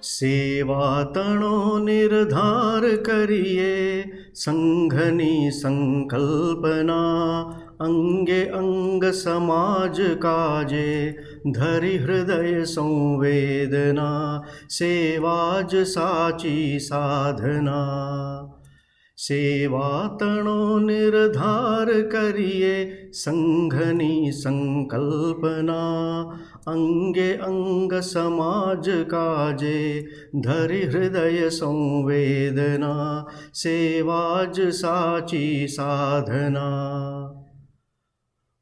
સેવા તણો નિર્ધાર કરીએ સંઘની સંકલ્પના અંગે અંગ સમાજ કાજે ધરી હૃદય સંવેદના સેવા જ સાચી સાધના સેવા તણો નિર્ધાર કરીએ સંઘની સંકલ્પના અંગે અંગ સમાજ કાજે ધરી હૃદય સંવેદના સેવા જ સાચી સાધના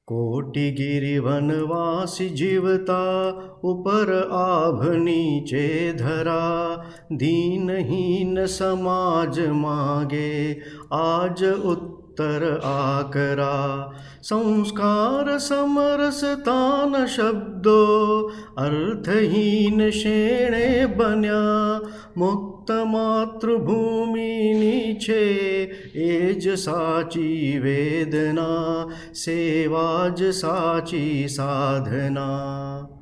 કોટિ ગિરિ વનવાસી જીવતા ઉપર આભ નીચે ધરા દીનહીન સમાજ માગે આજ ઉત્તર આકરા સંસ્કાર સમરસતાન શબ્દો અર્થહીન શેણે બન્યા મુક્ત માતૃભૂમિની છે એ જ સાચી વેદના સેવા જ સાચી સાધના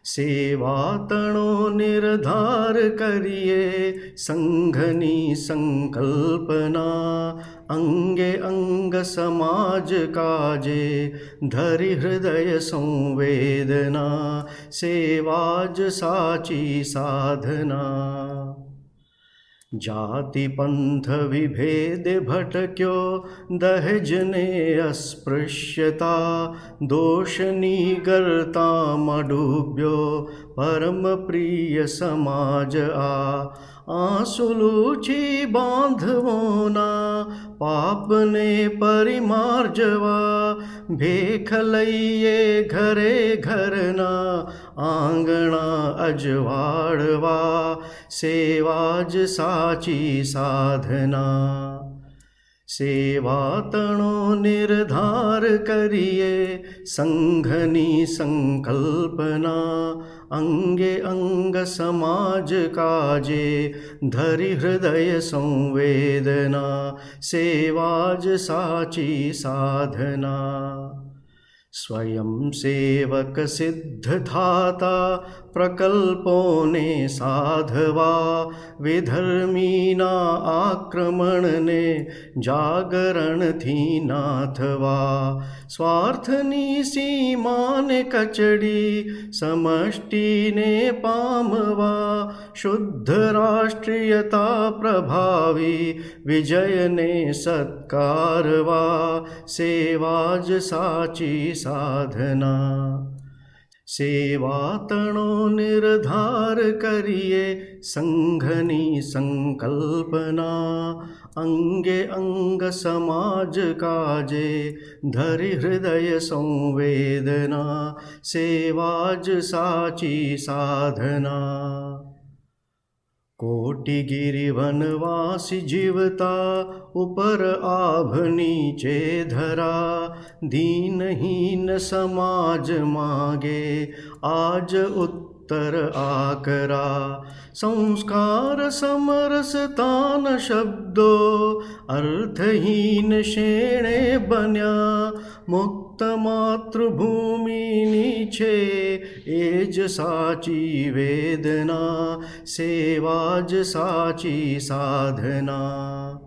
સેવા તણો નિર્ધાર કરીએ સંઘની સંકલ્પના અંગે અંગ સમાજ કાજે ધરી હૃદય સંવેદના સેવા જ સાચી સાધના જાતિ પંથ વિભેદ ભટક્યો દહેજને અસ્પૃશ્યતા દોષની ગરતામાં ડૂબ્યો પરમ પ્રિય સમાજ આંસુ લૂછી બાંધવોના પાપને પરિમાર્જવા ભેખ લઈએ ઘરે ઘરના આંગણા અજવાળવા સેવા જ સાચી સાધના સેવા તણો નિર્ધાર કરીએ સંઘની સંકલ્પના અંગે અંગ સમાજ કાજે ધરી હૃદય સંવેદના સેવા જ સાચી સાધના સ્વયં સેવક સિદ્ધ થાતા પ્રકલ્પોને સાધવા વિધર્મીના આક્રમણને જાગરણથી નાથવા સ્વાર્થની સીમાને કચડી સમષ્ટિને પામવા શુદ્ધ રાષ્ટ્રીયતા પ્રભાવી વિજયને સત્કારવા સેવા જ સાચી સાધના સેવા તણો નિર્ધાર કરીએ સંઘની સંકલ્પના અંગે અંગ સમાજ કાજે ધરી હૃદય સંવેદના સેવા જ સાચી સાધના કોટિ ગિરિ વનવાસી જીવતા ઉપર આભ નીચે ધરા દીનહીન સમાજ માગે આજ ઉત્તર આકરા સંસ્કાર સમરસતાન શબ્દો અર્થહીન શેણે બન્યા મુક્ત માતૃભૂમિની છે એ જ સાચી વેદના સેવા જ સાચી સાધના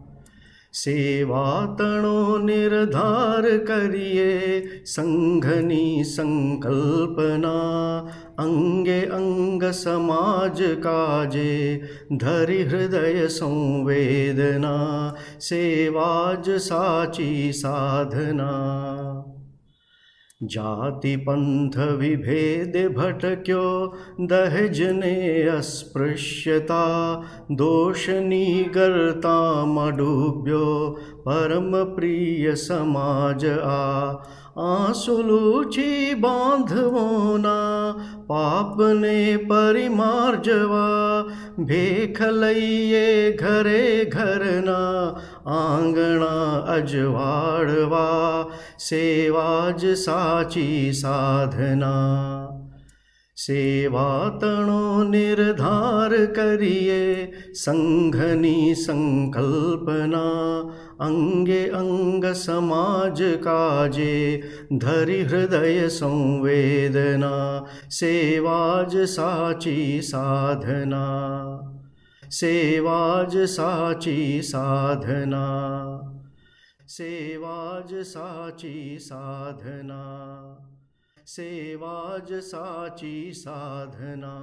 સેવા તણો નિર્ધાર કરીએ સંઘની સંકલ્પના અંગે અંગ સમાજ કાજે ધરી હૃદય સંવેદના સેવા જ સાચી સાધના જાતિ પંથ વિભેદ ભટક્યો દહેજને અસ્પૃશ્યતા દોષની ગરતામાં ડૂબ્યો પરમ પ્રિય સમાજ આંસુ લૂછી બાંધવોના પાપને પરિમાર્જવા ભેખ લઈએ ઘરે ઘરના આંગણા અજવાળવા સેવા જ સાચી સાધના સેવા તણો નિર્ધાર કરીએ સંઘની સંકલ્પના अंगे अंग समाज काजे धरि हृदय संवेदना सेवाज साची साधना सेवाज साची साधना सेवाज साची साधना सेवाज साची साधना।